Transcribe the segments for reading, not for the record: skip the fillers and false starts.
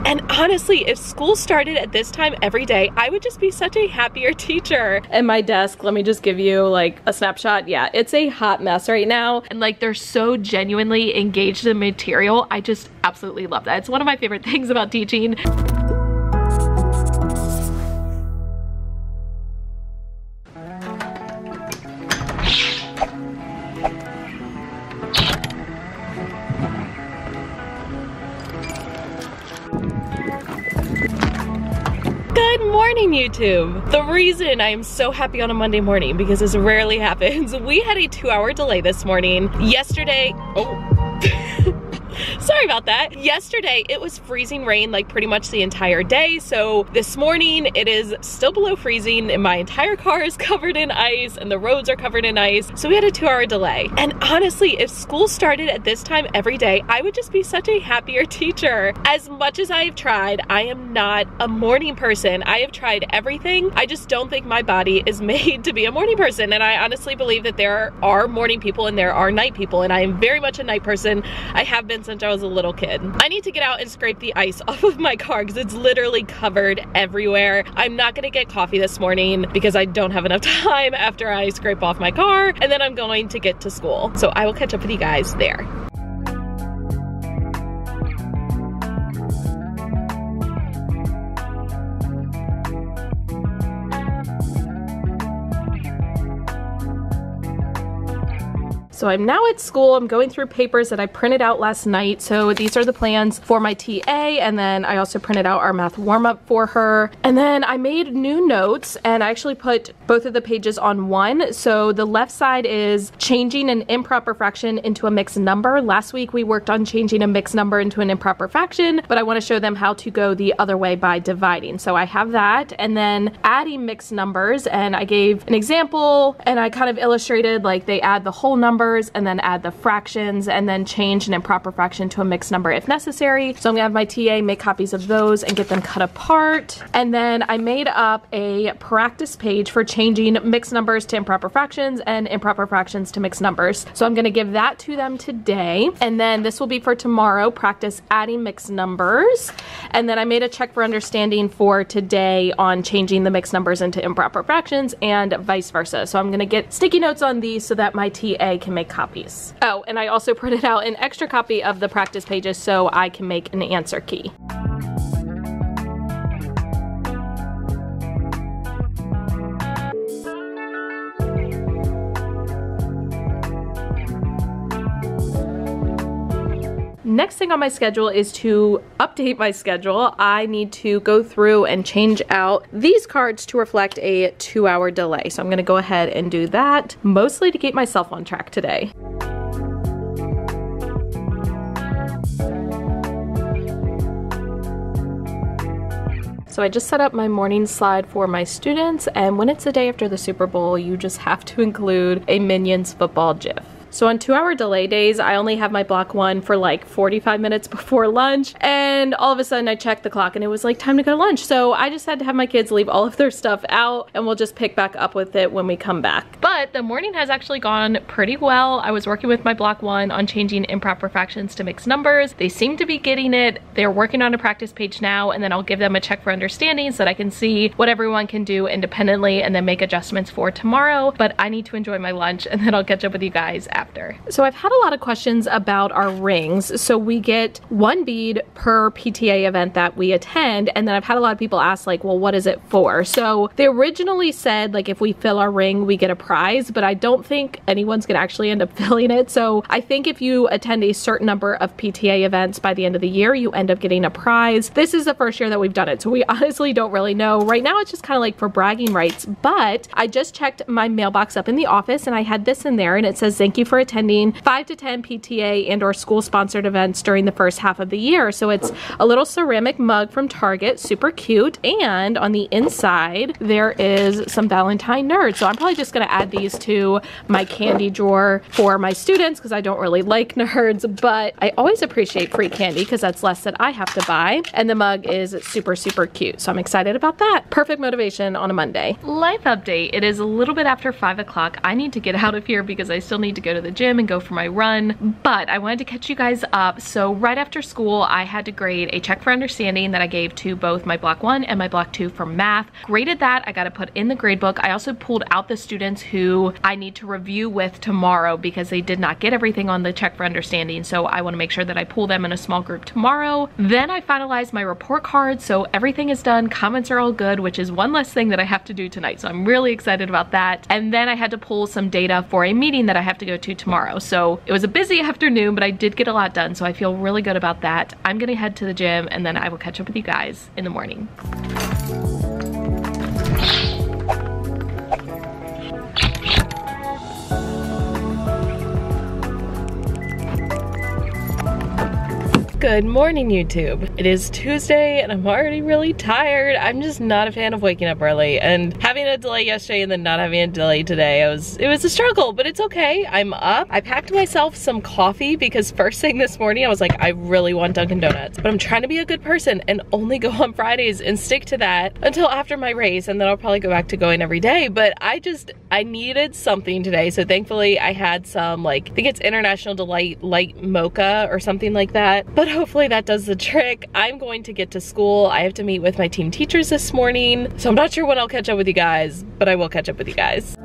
And honestly, if school started at this time every day, I would just be such a happier teacher. And my desk, let me just give you like a snapshot. Yeah, it's a hot mess right now. And like they're so genuinely engaged in material. I just absolutely love that. It's one of my favorite things about teaching. Good morning, YouTube. The reason I am so happy on a Monday morning, because this rarely happens, we had a 2-hour delay this morning. Yesterday, sorry about that. Yesterday, it was freezing rain like pretty much the entire day. So this morning, it is still below freezing and my entire car is covered in ice and the roads are covered in ice. So we had a 2-hour delay. And honestly, if school started at this time every day, I would just be such a happier teacher. As much as I have tried, I am not a morning person. I have tried everything. I just don't think my body is made to be a morning person. And I honestly believe that there are morning people and there are night people. And I am very much a night person. I have been since I was a little kid. I need to get out and scrape the ice off of my car because it's literally covered everywhere. I'm not gonna get coffee this morning because I don't have enough time after I scrape off my car, and then I'm going to get to school. So I will catch up with you guys there. So I'm now at school. I'm going through papers that I printed out last night. So these are the plans for my TA, and then I also printed out our math warm-up for her. And then I made new notes, and I actually put both of the pages on one. So the left side is changing an improper fraction into a mixed number. Last week we worked on changing a mixed number into an improper fraction, but I want to show them how to go the other way by dividing. So I have that, and then adding mixed numbers, and I gave an example, and I kind of illustrated like they add the whole numbers and then add the fractions and then change an improper fraction to a mixed number if necessary. So I'm gonna have my TA make copies of those and get them cut apart. And then I made up a practice page for changing mixed numbers to improper fractions and improper fractions to mixed numbers. So I'm gonna give that to them today. And then this will be for tomorrow, practice adding mixed numbers. And then I made a check for understanding for today on changing the mixed numbers into improper fractions and vice versa. So I'm gonna get sticky notes on these so that my TA can make copies. Oh, and I also printed out an extra copy of the practice pages so I can make an answer key. Next thing on my schedule is to update my schedule. I need to go through and change out these cards to reflect a 2-hour delay. So I'm gonna go ahead and do that, mostly to keep myself on track today. So I just set up my morning slide for my students, and when it's the day after the Super Bowl, you just have to include a Minions football gif. So on 2-hour delay days, I only have my block 1 for like 45 minutes before lunch, and all of a sudden I checked the clock and it was like time to go to lunch. So I just had to have my kids leave all of their stuff out, and we'll just pick back up with it when we come back. But the morning has actually gone pretty well. I was working with my block 1 on changing improper fractions to mixed numbers. They seem to be getting it. They're working on a practice page now, and then I'll give them a check for understanding so that I can see what everyone can do independently and then make adjustments for tomorrow. But I need to enjoy my lunch, and then I'll catch up with you guys after. So I've had a lot of questions about our rings. So we get 1 bead per PTA event that we attend, and then I've had a lot of people ask like, well, what is it for? So they originally said like if we fill our ring we get a prize, but I don't think anyone's gonna actually end up filling it. So I think if you attend a certain number of PTA events by the end of the year, you end up getting a prize. This is the first year that we've done it, so we honestly don't really know. Right now it's just kind of like for bragging rights, but I just checked my mailbox up in the office and I had this in there, and it says thank you for attending 5 to 10 PTA and or school sponsored events during the first half of the year. So it's a little ceramic mug from Target, super cute, and on the inside there is some Valentine nerds. So I'm probably just gonna add these to my candy drawer for my students because I don't really like nerds, but I always appreciate free candy because that's less that I have to buy. And the mug is super, super cute. So I'm excited about that. Perfect motivation on a Monday. Life update. It is a little bit after 5 o'clock. I need to get out of here because I still need to go to the gym and go for my run, but I wanted to catch you guys up. So right after school, I had to grade a check for understanding that I gave to both my block 1 and my block 2 for math. Graded that, I got to put in the grade book. I also pulled out the students who I need to review with tomorrow because they did not get everything on the check for understanding, so I want to make sure that I pull them in a small group tomorrow. Then I finalized my report card, so everything is done, comments are all good, which is one less thing that I have to do tonight, so I'm really excited about that. And then I had to pull some data for a meeting that I have to go to tomorrow. So it was a busy afternoon, but I did get a lot done, so I feel really good about that. I'm gonna head to the gym and then I will catch up with you guys in the morning. Good morning, YouTube. It is Tuesday and I'm already really tired. I'm just not a fan of waking up early, and having a delay yesterday and then not having a delay today, it was a struggle, but it's okay. I'm up. I packed myself some coffee because first thing this morning I was like, I really want Dunkin' Donuts, but I'm trying to be a good person and only go on Fridays and stick to that until after my race, and then I'll probably go back to going every day. But I needed something today, so thankfully I had some, like, I think it's International Delight Light Mocha or something like that, but hopefully that does the trick. I'm going to get to school. I have to meet with my team teachers this morning, so I'm not sure when I'll catch up with you guys, but I will catch up with you guys.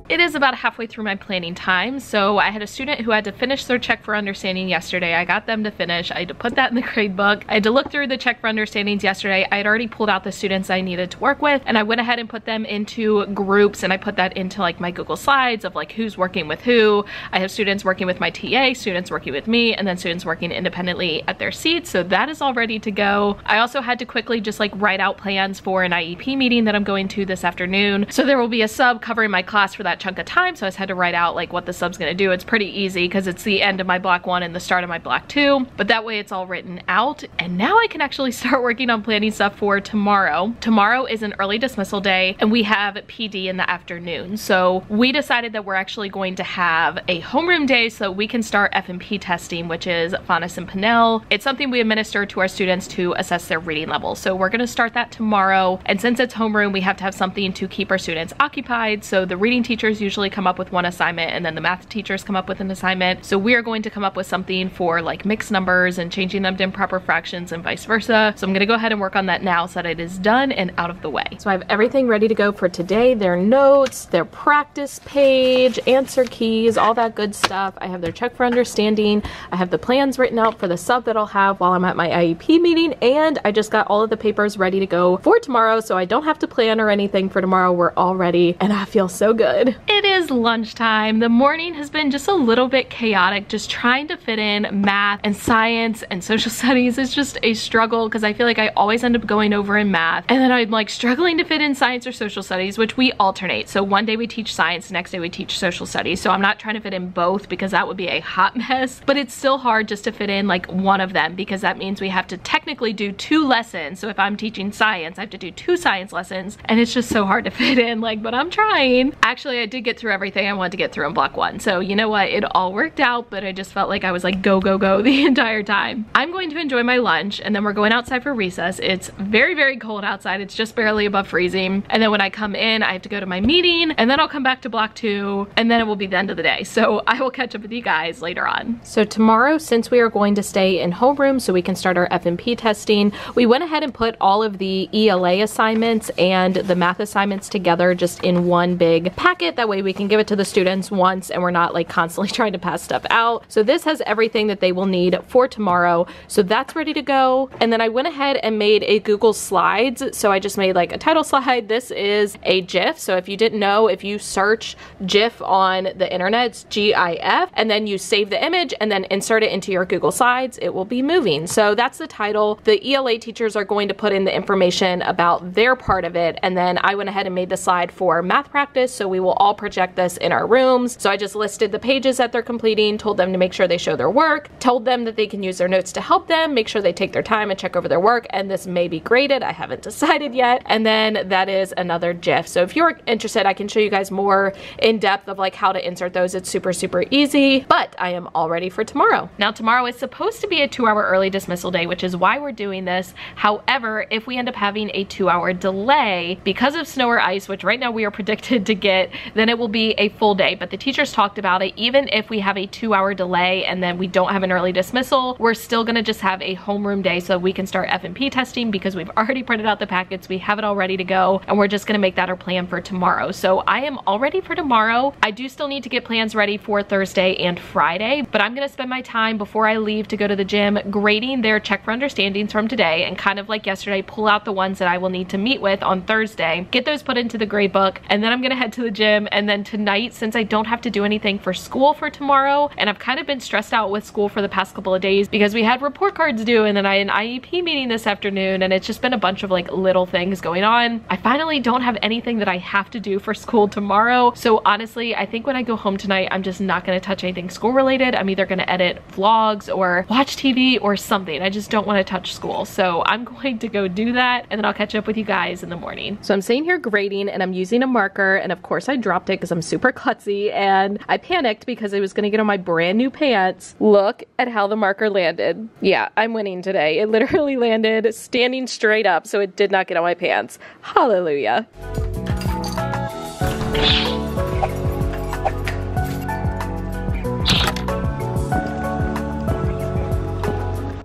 It is about halfway through my planning time, so I had a student who had to finish their check for understanding yesterday. I got them to finish. I had to put that in the grade book. I had to look through the check for understandings yesterday. I had already pulled out the students I needed to work with, and I went ahead and put them into groups, and I put that into like my Google Slides of like who's working with who. I have students working with my TA, students working with me, and then students working independently at their seats, so that is all ready to go. I also had to quickly just like write out plans for an IEP meeting that I'm going to this afternoon. So there will be a sub covering my class for that chunk of time, so I just had to write out like what the sub's gonna do. It's pretty easy because it's the end of my block 1 and the start of my block 2, but that way it's all written out. And now I can actually start working on planning stuff for tomorrow. Tomorrow is an early dismissal day and we have PD in the afternoon, so we decided that we're actually going to have a homeroom day so we can start F&P testing, which is Faunus and Pinnell. It's something we administer to our students to assess their reading level, so we're gonna start that tomorrow. And since it's homeroom, we have to have something to keep our students occupied, so the reading teachers usually come up with one assignment and then the math teachers come up with an assignment. So we are going to come up with something for like mixed numbers and changing them to improper fractions and vice versa. So I'm gonna go ahead and work on that now so that it is done and out of the way. So I have everything ready to go for today. Their notes, their practice page, answer keys, all that good stuff. I have their check for understanding. I have the plans written out for the sub that I'll have while I'm at my IEP meeting, and I just got all of the papers ready to go for tomorrow, so I don't have to plan or anything for tomorrow. We're all ready and I feel so good. It is lunchtime. The morning has been just a little bit chaotic. Just trying to fit in math and science and social studies is just a struggle because I feel like I always end up going over in math and then I'm like struggling to fit in science or social studies, which we alternate. So one day we teach science, the next day we teach social studies. So I'm not trying to fit in both because that would be a hot mess, but it's still hard just to fit in like one of them because that means we have to technically do 2 lessons. So if I'm teaching science, I have to do 2 science lessons and it's just so hard to fit in, like, but I'm trying. Actually, I did get through everything I wanted to get through in block 1. So you know what, it all worked out, but I just felt like I was like go, go, go the entire time. I'm going to enjoy my lunch and then we're going outside for recess. It's very, very cold outside. It's just barely above freezing. And then when I come in, I have to go to my meeting and then I'll come back to block 2 and then it will be the end of the day. So I will catch up with you guys later on. So tomorrow, since we are going to stay in homeroom so we can start our F&P testing, we went ahead and put all of the ELA assignments and the math assignments together just in one big packet. That way we can give it to the students once and we're not like constantly trying to pass stuff out. So this has everything that they will need for tomorrow. So that's ready to go. And then I went ahead and made a Google Slides. So I just made like a title slide. This is a GIF. So if you didn't know, if you search GIF on the internet, it's GIF, and then you save the image and then insert it into your Google Slides, it will be moving. So that's the title. The ELA teachers are going to put in the information about their part of it. And then I went ahead and made the slide for math practice. So we will all all project this in our rooms. So I just listed the pages that they're completing, told them to make sure they show their work, told them that they can use their notes to help them, make sure they take their time and check over their work, and this may be graded. I haven't decided yet. And then that is another GIF. So if you're interested, I can show you guys more in depth of like how to insert those. It's super, super easy, but I am all ready for tomorrow. Now tomorrow is supposed to be a 2-hour early dismissal day, which is why we're doing this. However, if we end up having a 2-hour delay because of snow or ice, which right now we are predicted to get, then it will be a full day. But the teachers talked about it. Even if we have a 2-hour delay and then we don't have an early dismissal, we're still gonna just have a homeroom day so we can start F&P testing because we've already printed out the packets, we have it all ready to go, and we're just gonna make that our plan for tomorrow. So I am all ready for tomorrow. I do still need to get plans ready for Thursday and Friday, but I'm gonna spend my time before I leave to go to the gym grading their check for understandings from today, and kind of like yesterday, pull out the ones that I will need to meet with on Thursday, get those put into the grade book, and then I'm gonna head to the gym. And then tonight, since I don't have to do anything for school for tomorrow, and I've kind of been stressed out with school for the past couple of days because we had report cards due and then I had an IEP meeting this afternoon, and it's just been a bunch of like little things going on. I finally don't have anything that I have to do for school tomorrow. So honestly, I think when I go home tonight, I'm just not gonna touch anything school related. I'm either gonna edit vlogs or watch TV or something. I just don't wanna touch school. So I'm going to go do that, and then I'll catch up with you guys in the morning. So I'm sitting here grading and I'm using a marker, and of course I dropped it because I'm super klutzy, and I panicked because I was gonna get on my brand new pants. Look at how the marker landed. Yeah, I'm winning today. It literally landed standing straight up, so it did not get on my pants. Hallelujah.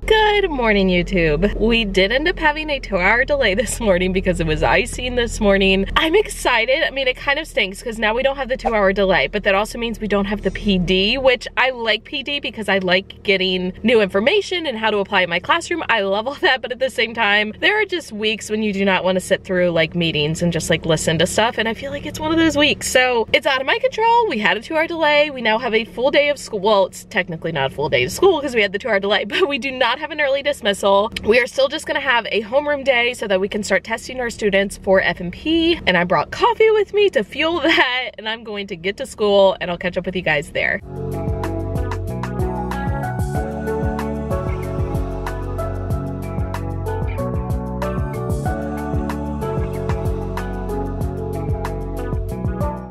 Good morning, YouTube. We did end up having a 2-hour delay this morning because it was icing this morning. I'm excited. I mean, it kind of stinks because now we don't have the 2-hour delay, but that also means we don't have the PD, which I like PD because I like getting new information and how to apply it in my classroom. I love all that, but at the same time, there are just weeks when you do not want to sit through like meetings and just like listen to stuff, and I feel like it's one of those weeks. So it's out of my control. We had a 2-hour delay. We now have a full day of school. Well, it's technically not a full day of school because we had the 2-hour delay, but we do not have an early dismissal. We are still just gonna have a homeroom day so that we can start testing our students for F&P, and I brought coffee with me to fuel that, and I'm going to get to school and I'll catch up with you guys there.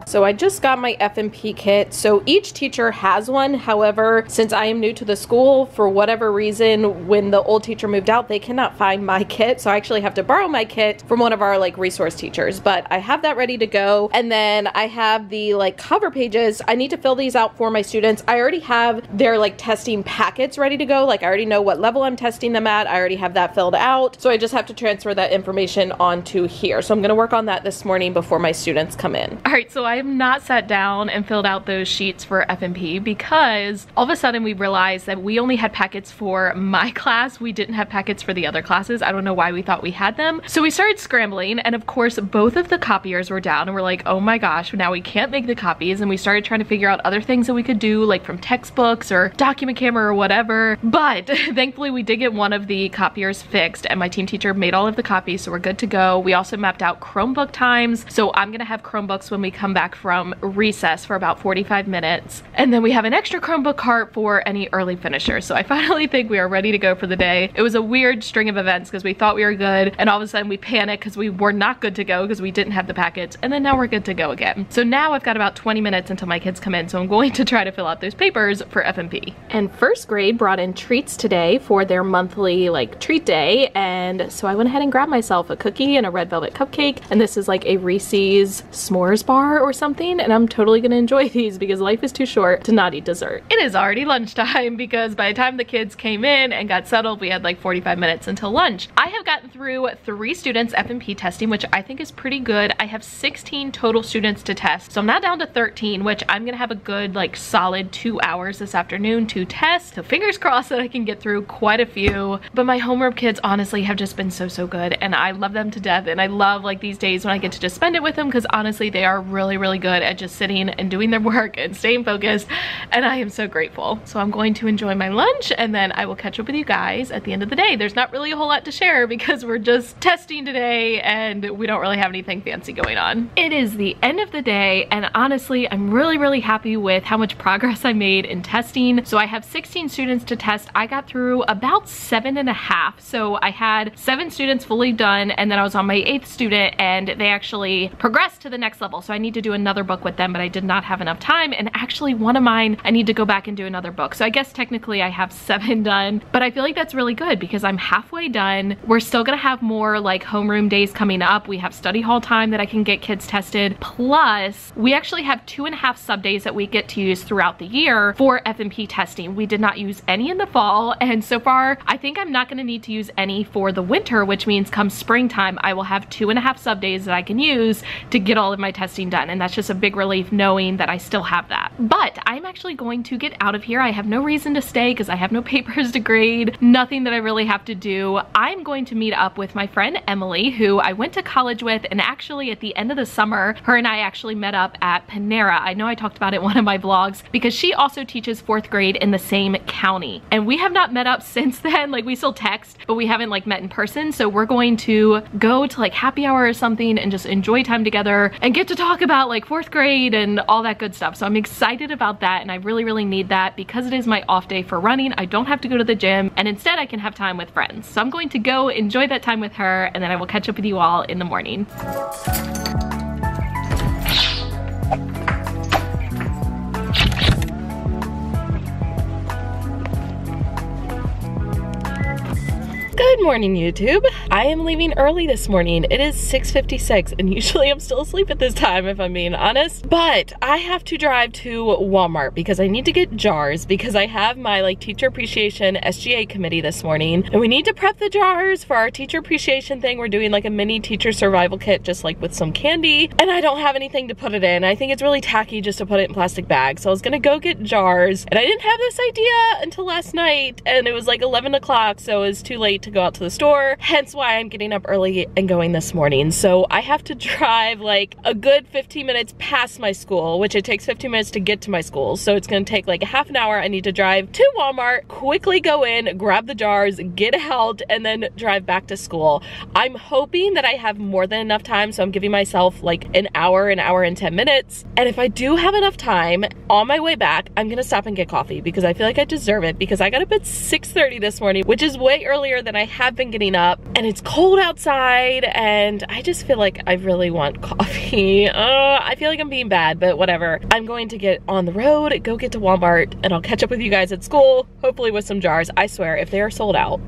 So I just got my F&P kit. So each teacher has one. However, since I am new to the school, for whatever reason, when the old teacher moved out, they cannot find my kit. So I actually have to borrow my kit from one of our like resource teachers, but I have that ready to go. And then I have the like cover pages. I need to fill these out for my students. I already have their like testing packets ready to go. Like I already know what level I'm testing them at. I already have that filled out. So I just have to transfer that information onto here. So I'm gonna work on that this morning before my students come in. All right, so I have not sat down and filled out those sheets for F&P because all of a sudden we realized that we only had packets for my class. We didn't have packets for the other classes. I don't know why we thought we had them. So we started scrambling, and of course both of the copiers were down, and we're like, oh my gosh, now we can't make the copies. And we started trying to figure out other things that we could do, like from textbooks or document camera or whatever. But thankfully we did get one of the copiers fixed, and my team teacher made all of the copies, so we're good to go. We also mapped out Chromebook times, so I'm gonna have Chromebooks when we come back from recess for about 45 minutes. And then we have an extra Chromebook cart for any early finishers. So I finally think we are ready to go for the day. It was a weird string of events because we thought we were good, and all of a sudden we panicked because we were not good to go because we didn't have the packets, and then now we're good to go again. So now I've got about 20 minutes until my kids come in, so I'm going to try to fill out those papers for F&P. And first grade brought in treats today for their monthly like treat day, and so I went ahead and grabbed myself a cookie and a red velvet cupcake, and this is like a Reese's s'mores bar or something, and I'm totally gonna enjoy these because life is too short to not eat dessert. It is already lunchtime because by the time the kids came in and got settled, we had like 45 minutes until lunch. I have gotten through 3 students F&P testing, which I think is pretty good. I have 16 total students to test, so I'm now down to 13, which I'm gonna have a good like solid 2 hours this afternoon to test. So fingers crossed that I can get through quite a few. But my homeroom kids honestly have just been so good, and I love them to death, and I love like these days when I get to just spend it with them because honestly they are really really good at just sitting and doing their work and staying focused, and I am so grateful. So I'm going to enjoy my lunch, and then I will catch up with you guys at the end of the day. There's not really a whole lot to share because we're just testing today and we don't really have anything fancy going on. It is the end of the day, and honestly, I'm really happy with how much progress I made in testing. So I have 16 students to test. I got through about 7.5. So I had 7 students fully done, and then I was on my 8th student, and they actually progressed to the next level. So I need to do another book with them, but I did not have enough time. And actually one of mine, I need to go back and do another book. So I guess technically I have 7 done, but I feel like that's really good because I'm halfway done. We're still gonna have more like homeroom days coming up. We have study hall time that I can get kids tested. Plus, we actually have 2.5 sub days that we get to use throughout the year for F&P testing. We did not use any in the fall, and so far, I think I'm not gonna need to use any for the winter, which means come springtime, I will have 2.5 sub days that I can use to get all of my testing done, and that's just a big relief knowing that I still have that. But I'm actually going to get out of here. I have no reason to stay because I have no papers to grade, nothing that I really have to do. I'm going to meet up with my friend Emily, who I went to college with, and actually at the end of the summer, her and I actually met up at Panera. I know I talked about it in one of my vlogs because she also teaches 4th grade in the same county, and we have not met up since then. Like, we still text, but we haven't like met in person. So we're going to go to like happy hour or something and just enjoy time together and get to talk about like 4th grade and all that good stuff. So I'm excited about that, and I really need that because it is my off day for running. I don't have to go to the gym, and instead I can have time with friends. So I'm going to go enjoy that time with her, and then I will catch up with you all in the morning. Good morning, YouTube. I am leaving early this morning. It is 6:56, and usually I'm still asleep at this time if I'm being honest, but I have to drive to Walmart because I need to get jars because I have my like teacher appreciation SGA committee this morning, and we need to prep the jars for our teacher appreciation thing. We're doing like a mini teacher survival kit just like with some candy, and I don't have anything to put it in. I think it's really tacky just to put it in plastic bags, so I was gonna go get jars, and I didn't have this idea until last night, and it was like 11 o'clock, so it was too late to go out to the store, hence why I'm getting up early and going this morning. So I have to drive like a good 15 minutes past my school, which it takes 15 minutes to get to my school, so it's gonna take like a half an hour. I need to drive to Walmart, quickly go in, grab the jars, get out, and then drive back to school. I'm hoping that I have more than enough time, so I'm giving myself like an hour and 10 minutes, and if I do have enough time, on my way back, I'm gonna stop and get coffee because I feel like I deserve it because I got up at 6:30 this morning, which is way earlier than I have been getting up, and it's cold outside, and I just feel like I really want coffee. I feel like I'm being bad, but whatever. I'm going to get on the road, go get to Walmart, and I'll catch up with you guys at school, hopefully with some jars. I swear, if they are sold out.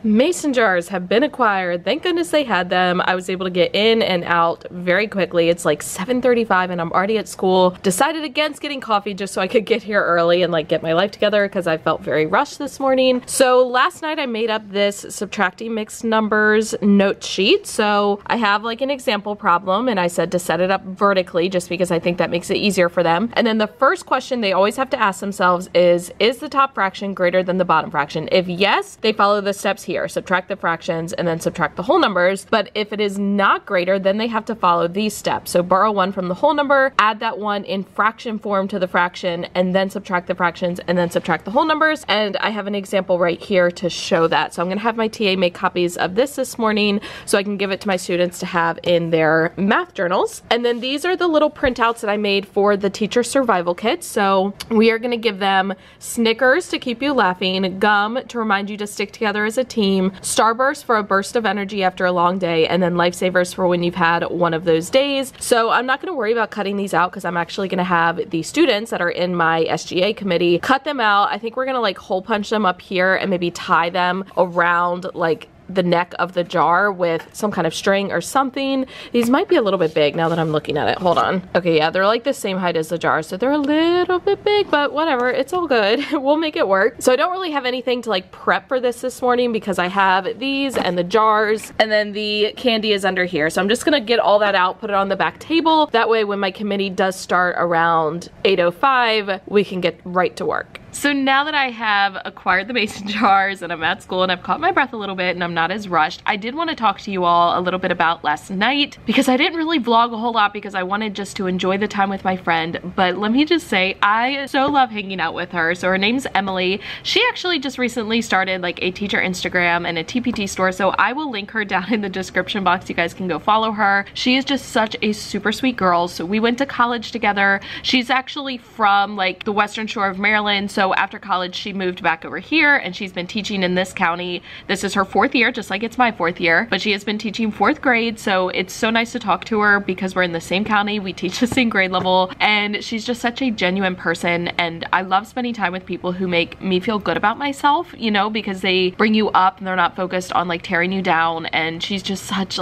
Mason jars have been acquired. Thank goodness they had them. I was able to get in and out very quickly. It's like 7:35 and I'm already at school. Decided against getting coffee just so I could get here early and like get my life together because I felt very rushed this morning. So last night I made up this subtracting mixed numbers note sheet. So I have like an example problem, and I said to set it up vertically just because I think that makes it easier for them. And then the first question they always have to ask themselves is the top fraction greater than the bottom fraction? If yes, they follow the steps here. Subtract the fractions and then subtract the whole numbers. But if it is not greater, then they have to follow these steps. So borrow 1 from the whole number, add that 1 in fraction form to the fraction, and then subtract the fractions and then subtract the whole numbers. And I have an example right here to show that. So I'm gonna have my TA make copies of this morning so I can give it to my students to have in their math journals. And then these are the little printouts that I made for the teacher survival kit. So we are gonna give them Snickers to keep you laughing, gum to remind you to stick together as a team, Starburst for a burst of energy after a long day, and then Lifesavers for when you've had one of those days. So I'm not going to worry about cutting these out because I'm actually going to have the students that are in my SGA committee cut them out. I think we're going to like hole punch them up here and maybe tie them around like the neck of the jar with some kind of string or something. These might be a little bit big now that I'm looking at it. Hold on. Okay, yeah, they're like the same height as the jar, so they're a little bit big, but whatever, it's all good. We'll make it work. So I don't really have anything to like prep for this morning because I have these and the jars, and then the candy is under here. So I'm just gonna get all that out, put it on the back table. That way when my committee does start around 8:05, we can get right to work. So now that I have acquired the mason jars and I'm at school and I've caught my breath a little bit and I'm not as rushed, I did want to talk to you all a little bit about last night because I didn't really vlog a whole lot because I wanted just to enjoy the time with my friend. But let me just say, I so love hanging out with her. So her name's Emily. She actually just recently started like a teacher Instagram and a TPT store. So I will link her down in the description box. You guys can go follow her. She is just such a super sweet girl. So we went to college together. She's actually from like the Western Shore of Maryland. So after college, she moved back over here and she's been teaching in this county. This is her 4th year, just like it's my 4th year, but she has been teaching 4th grade. So it's so nice to talk to her because we're in the same county. We teach the same grade level and she's just such a genuine person. And I love spending time with people who make me feel good about myself, you know, because they bring you up and they're not focused on like tearing you down. And she's just such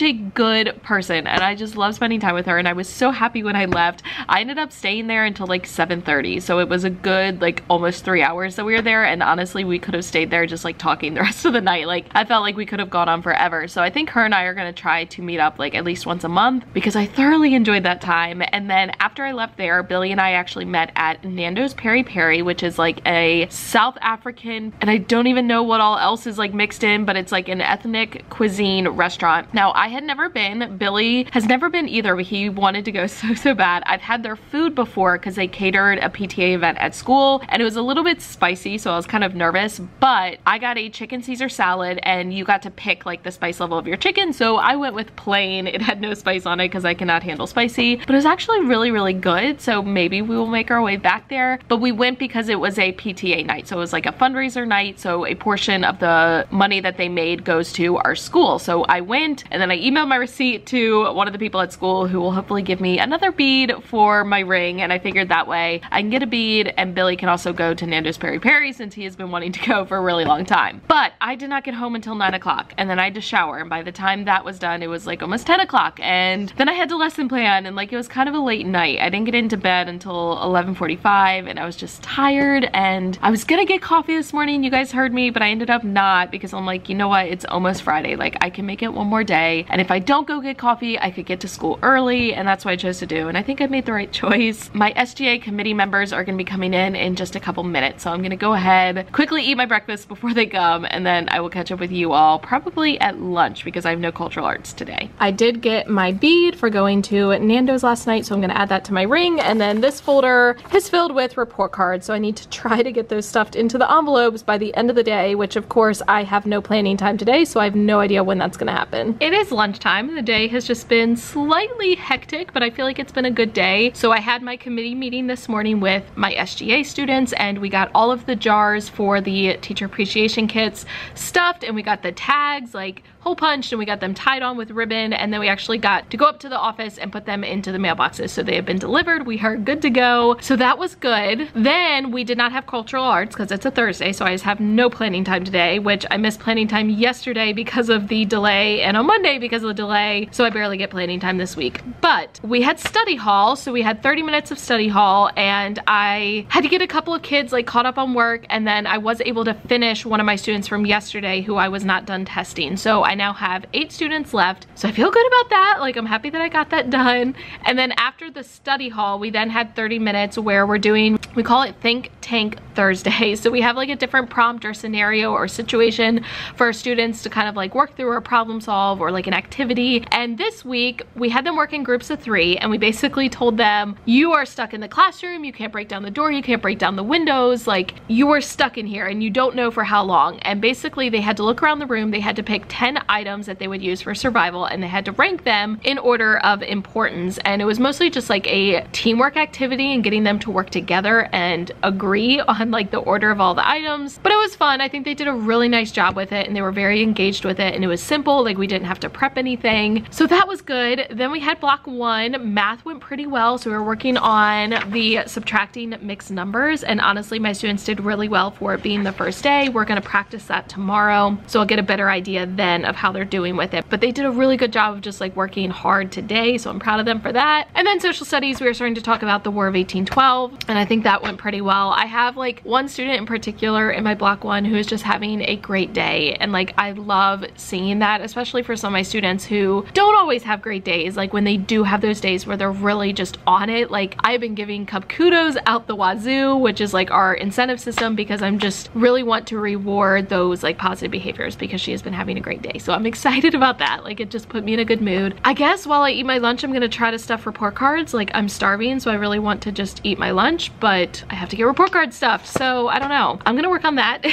a good person. And I just love spending time with her. And I was so happy when I left. I ended up staying there until like 7:30. So it was a good like almost 3 hours that we were there. And honestly, we could have stayed there just like talking the rest of the night. Like I felt like we could have gone on forever. So I think her and I are going to try to meet up like at least once a month because I thoroughly enjoyed that time. And then after I left there, Billy and I actually met at Nando's Peri Peri, which is like a South African, and I don't even know what all else is like mixed in, but it's like an ethnic cuisine restaurant. Now I had never been, Billy has never been either, but he wanted to go so bad. I've had their food before because they catered a PTA event at school and it was a little bit spicy, so I was kind of nervous, but I got a chicken Caesar salad and you got to pick like the spice level of your chicken. So I went with plain. It had no spice on it because I cannot handle spicy, but it was actually really good. So maybe we will make our way back there, but we went because it was a PTA night. So it was like a fundraiser night. So a portion of the money that they made goes to our school. So I went and then I emailed my receipt to one of the people at school who will hopefully give me another bead for my ring. And I figured that way I can get a bead and Billy can also go to Nando's Peri Peri since he has been wanting to go for a really long time. But I did not get home until 9 o'clock and then I had to shower. And by the time that was done, it was like almost 10 o'clock. And then I had to lesson plan and like it was kind of a late night. I didn't get into bed until 11:45 and I was just tired and I was gonna get coffee this morning. You guys heard me, but I ended up not because I'm like, you know what? It's almost Friday. Like I can make it one more day. And if I don't go get coffee, I could get to school early and that's what I chose to do. And I think I made the right choice. My SGA committee members are gonna be coming in just a couple minutes. So I'm gonna go ahead, quickly eat my breakfast before they come and then I will catch up with you all probably at lunch because I have no cultural arts today. I did get my bead for going to Nando's last night, so I'm gonna add that to my ring. And then this folder is filled with report cards. So I need to try to get those stuffed into the envelopes by the end of the day, which of course I have no planning time today, so I have no idea when that's gonna happen. It is lunchtime. The day has just been slightly hectic, but I feel like it's been a good day. So I had my committee meeting this morning with my SGA students and we got all of the jars for the teacher appreciation kits stuffed and we got the tags like hole punched and we got them tied on with ribbon and then we actually got to go up to the office and put them into the mailboxes. So they have been delivered. We are good to go. So that was good. Then we did not have cultural arts because it's a Thursday, so I just have no planning time today, which I missed planning time yesterday because of the delay and on Monday because of the delay. So I barely get planning time this week. But we had study hall. So we had 30 minutes of study hall and I had to get a couple of kids like caught up on work and then I was able to finish one of my students from yesterday who I was not done testing. So I now have 8 students left. So I feel good about that. Like I'm happy that I got that done. And then after the study hall, we then had 30 minutes where we're doing, we call it Think Tank Thursday. So we have like a different prompt or scenario or situation for our students to kind of like work through or problem solve or like an activity. And this week we had them work in groups of 3 and we basically told them, you are stuck in the classroom. You can't break down the door. You can't break down the windows. Like you are stuck in here and you don't know for how long. And basically they had to look around the room. They had to pick 10 items that they would use for survival and they had to rank them in order of importance. And it was mostly just like a teamwork activity and getting them to work together and agree on like the order of all the items. But it was fun. I think they did a really nice job with it and they were very engaged with it and it was simple. Like we didn't have to prep anything. So that was good. Then we had block 1. Math went pretty well. So we were working on the subtracting mixed numbers and honestly my students did really well for it being the first day. We're going to practice that tomorrow. So I'll get a better idea then of how they're doing with it. But they did a really good job of just like working hard today. So I'm proud of them for that. And then social studies, we were starting to talk about the War of 1812 and I think that went pretty well. I I have like one student in particular in my block 1 who is just having a great day, and like I love seeing that, especially for some of my students who don't always have great days. Like when they do have those days where they're really just on it, like I've been giving Cup kudos out the wazoo, which is like our incentive system, because I'm just really want to reward those like positive behaviors because she has been having a great day. So I'm excited about that. Like it just put me in a good mood. I guess while I eat my lunch, I'm gonna try to stuff report cards. Like I'm starving, so I really want to just eat my lunch, but I have to get report card stuffed. So I don't know. I'm gonna work on that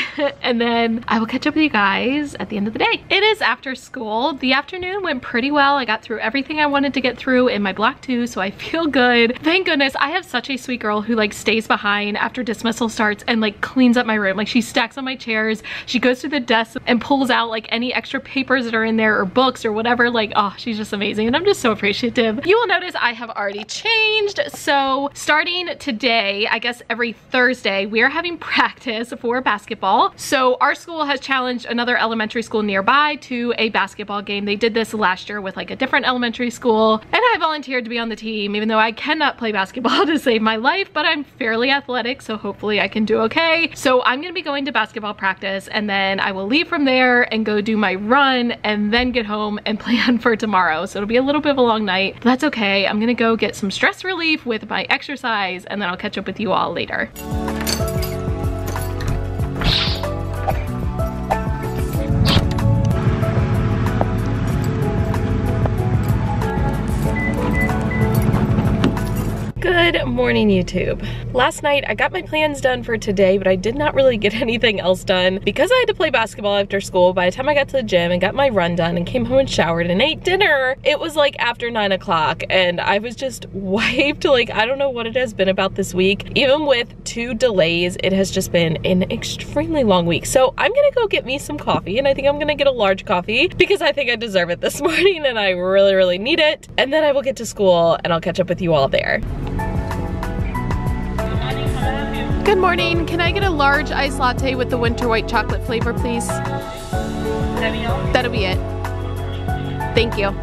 and then I will catch up with you guys at the end of the day. It is after school. The afternoon went pretty well. I got through everything I wanted to get through in my block 2, so I feel good. Thank goodness. I have such a sweet girl who like stays behind after dismissal starts and like cleans up my room. Like she stacks on my chairs. She goes through the desk and pulls out like any extra papers that are in there or books or whatever. Like, oh, she's just amazing. And I'm just so appreciative. You will notice I have already changed. So starting today, I guess every Thursday, we are having practice for basketball. So our school has challenged another elementary school nearby to a basketball game. They did this last year with like a different elementary school, and I volunteered to be on the team, even though I cannot play basketball to save my life, but I'm fairly athletic, so hopefully I can do okay. So I'm gonna be going to basketball practice, and then I will leave from there and go do my run and then get home and plan for tomorrow. So it'll be a little bit of a long night, but that's okay. I'm gonna go get some stress relief with my exercise, and then I'll catch up with you all later. Good morning, YouTube. Last night I got my plans done for today, but I did not really get anything else done because I had to play basketball after school. By the time I got to the gym and got my run done and came home and showered and ate dinner, it was like after 9 o'clock, and I was just wiped. Like, I don't know what it has been about this week. Even with 2 delays, it has just been an extremely long week. So I'm gonna go get me some coffee, and I think I'm gonna get a large coffee because I think I deserve it this morning and I really, really need it. And then I will get to school and I'll catch up with you all there. Good morning. Can I get a large iced latte with the winter white chocolate flavor, please? That'll be it. Thank you.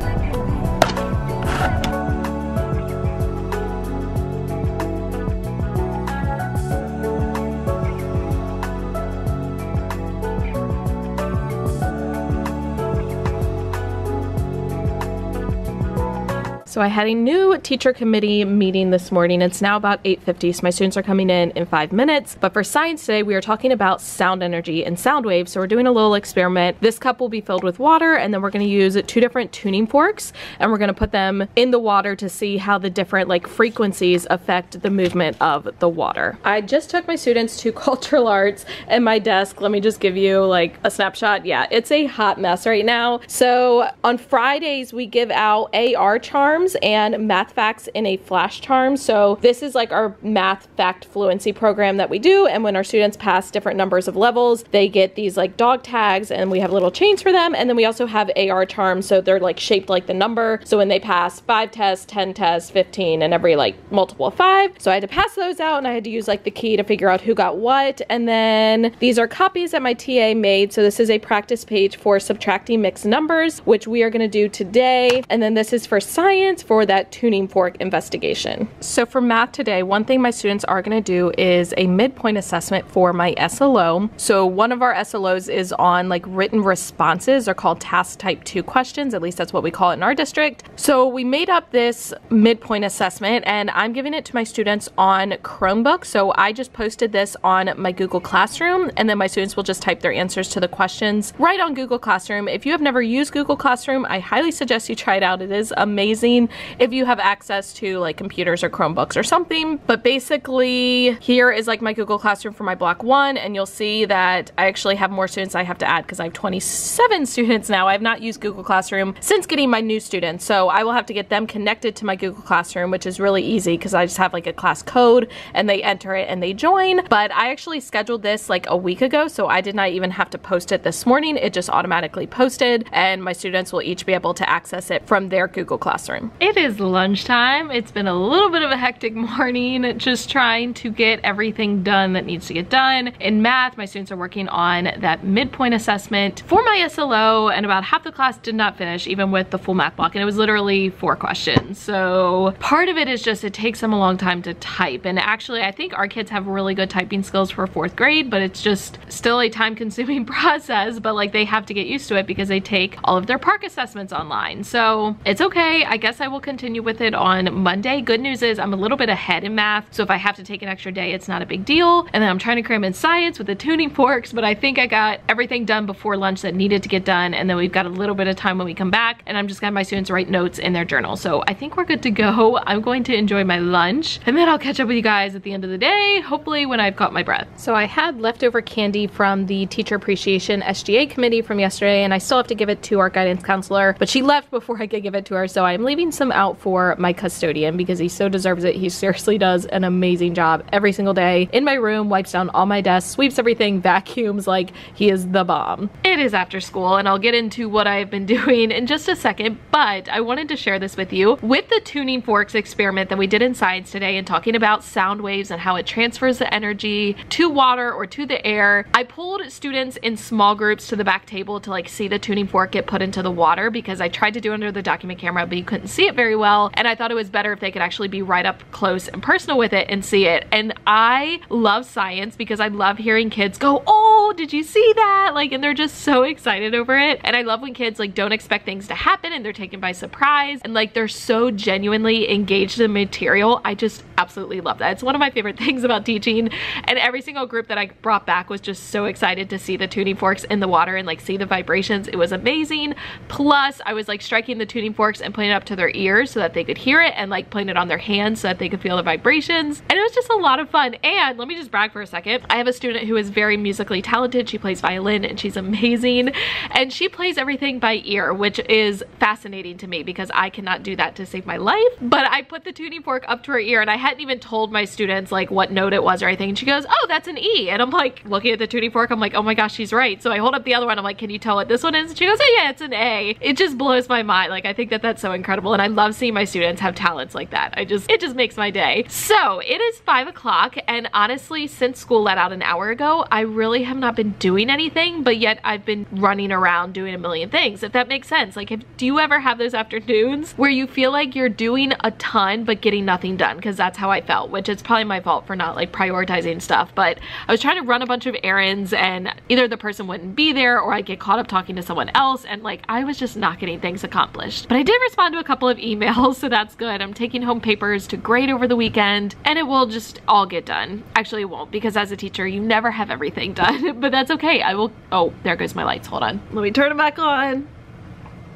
So I had a new teacher committee meeting this morning. It's now about 8:50, so my students are coming in 5 minutes. But for science today, we are talking about sound energy and sound waves. So we're doing a little experiment. This cup will be filled with water, and then we're going to use 2 different tuning forks, and we're going to put them in the water to see how the different like frequencies affect the movement of the water. I just took my students to cultural arts, and my desk, let me just give you like a snapshot. Yeah, it's a hot mess right now. So on Fridays, we give out AR charms and math facts in a flash charm. So this is like our math fact fluency program that we do, and when our students pass different numbers of levels, they get these like dog tags, and we have little chains for them. And then we also have AR charms, so they're like shaped like the number. So when they pass 5 tests, 10 tests, 15, and every like multiple of 5. So I had to pass those out, and I had to use like the key to figure out who got what. And then these are copies that my TA made. So this is a practice page for subtracting mixed numbers, which we are going to do today. And then this is for science for that tuning fork investigation. So for math today, one thing my students are going to do is a midpoint assessment for my SLO. So one of our SLOs is on like written responses. They're called task type 2 questions. At least that's what we call it in our district. So we made up this midpoint assessment, and I'm giving it to my students on Chromebook. So I just posted this on my Google Classroom, and then my students will just type their answers to the questions right on Google Classroom. If you have never used Google Classroom, I highly suggest you try it out. It is amazing if you have access to like computers or Chromebooks or something. But basically here is like my Google Classroom for my block 1, and you'll see that I actually have more students I have to add because I have 27 students now. I have not used Google Classroom since getting my new students, so I will have to get them connected to my Google Classroom, which is really easy because I just have like a class code and they enter it and they join. But I actually scheduled this like a week ago, so I did not even have to post it this morning. It just automatically posted, and my students will each be able to access it from their Google Classroom. home. It is lunchtime. It's been a little bit of a hectic morning, just trying to get everything done that needs to get done. In math, my students are working on that midpoint assessment for my SLO, and about half the class did not finish, even with the full math block, and it was literally 4 questions. So part of it is just it takes them a long time to type, and actually I think our kids have really good typing skills for 4th grade, but it's just still a time-consuming process, but like they have to get used to it because they take all of their park assessments online. So it's okay. I guess I will continue with it on Monday. Good news is I'm a little bit ahead in math, so if I have to take an extra day, it's not a big deal. And then I'm trying to cram in science with the tuning forks, but I think I got everything done before lunch that needed to get done, and then we've got a little bit of time when we come back, and I'm just gonna have my students write notes in their journal. So I think we're good to go. I'm going to enjoy my lunch, and then I'll catch up with you guys at the end of the day, hopefully when I've caught my breath. So I had leftover candy from the Teacher Appreciation SGA committee from yesterday, and I still have to give it to our guidance counselor, but she left before I could give it to her, so I'm leaving some out for my custodian because he so deserves it. He seriously does an amazing job every single day in my room, wipes down all my desks, sweeps everything, vacuums, like he is the bomb. It is after school, and I'll get into what I've been doing in just a second, but I wanted to share this with you. With the tuning forks experiment that we did in science today and talking about sound waves and how it transfers the energy to water or to the air, I pulled students in small groups to the back table to like see the tuning fork get put into the water, because I tried to do it under the document camera, but you couldn't see it very well, and I thought it was better if they could actually be right up close and personal with it and see it. And I love science because I love hearing kids go, oh, did you see that? Like, and they're just so excited over it. And I love when kids like don't expect things to happen and they're taken by surprise, and like they're so genuinely engaged in the material. I just absolutely love that. It's one of my favorite things about teaching, and every single group that I brought back was just so excited to see the tuning forks in the water and like see the vibrations. It was amazing. Plus I was like striking the tuning forks and putting it up to their ears so that they could hear it, and like putting it on their hands so that they could feel the vibrations, and it was just a lot of fun. And let me just brag for a second. I have a student who is very musically talented. She plays violin and she's amazing, and she plays everything by ear, which is fascinating to me because I cannot do that to save my life. But I put the tuning fork up to her ear, and I hadn't even told my students like what note it was or anything, and she goes, oh, that's an E. And I'm like looking at the tuning fork, I'm like, oh my gosh, she's right. So I hold up the other one, I'm like, can you tell what this one is? And she goes, oh yeah, it's an A. It just blows my mind. Like, I think that that's so incredible, and I love seeing my students have talents like that. It just makes my day. So it is 5 o'clock, and honestly, since school let out an hour ago, I really have not been doing anything, but yet I've been running around doing a million things, if that makes sense. Like, do you ever have those afternoons where you feel like you're doing a ton but getting nothing done? Because that's how I felt, which is probably my fault for not like prioritizing stuff. But I was trying to run a bunch of errands, and either the person wouldn't be there or I'd get caught up talking to someone else, and like I was just not getting things accomplished. But I did respond to a couple of emails, so that's good. I'm taking home papers to grade over the weekend, and it will just all get done. Actually, it won't, because as a teacher, you never have everything done, but that's okay. I will. Oh, there goes my lights. Hold on. Let me turn them back on.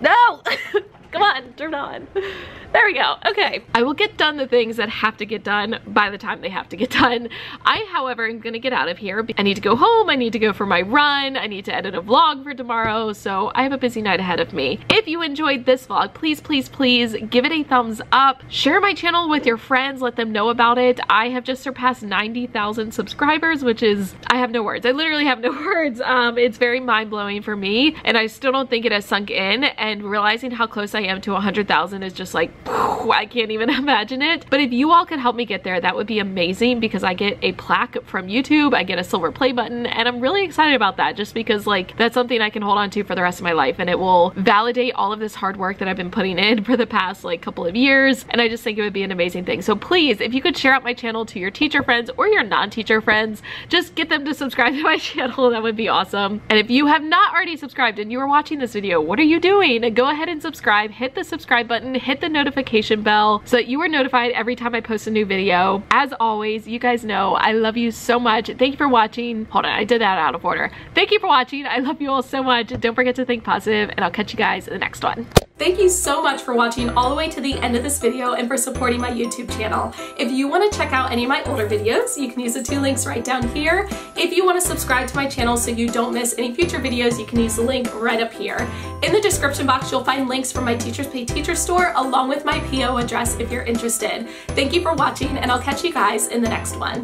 No! Come on, turn on. There we go. Okay. I will get done the things that have to get done by the time they have to get done. I, however, am gonna get out of here. I need to go home. I need to go for my run. I need to edit a vlog for tomorrow. So I have a busy night ahead of me. If you enjoyed this vlog, please, please, please give it a thumbs up. Share my channel with your friends. Let them know about it. I have just surpassed 90,000 subscribers, which is, I have no words. I literally have no words. It's very mind-blowing for me, and I still don't think it has sunk in, and realizing how close I am to 100,000 is just like, I can't even imagine it. But if you all could help me get there, that would be amazing, because I get a plaque from YouTube, I get a silver play button, and I'm really excited about that, just because like that's something I can hold on to for the rest of my life, and it will validate all of this hard work that I've been putting in for the past like couple of years, and I just think it would be an amazing thing. So please, if you could share out my channel to your teacher friends or your non-teacher friends, just get them to subscribe to my channel. That would be awesome. And if you have not already subscribed and you are watching this video, what are you doing? Go ahead and subscribe, hit the subscribe button, hit the notification bell so that you are notified every time I post a new video. As always, you guys know I love you so much. Thank you for watching. Hold on, I did that out of order. Thank you for watching. I love you all so much. Don't forget to think positive, and I'll catch you guys in the next one. Thank you so much for watching all the way to the end of this video and for supporting my YouTube channel. If you want to check out any of my older videos, you can use the 2 links right down here. If you want to subscribe to my channel so you don't miss any future videos, you can use the link right up here. In the description box, you'll find links for my Teachers Pay Teachers store along with my PO address if you're interested. Thank you for watching, and I'll catch you guys in the next one.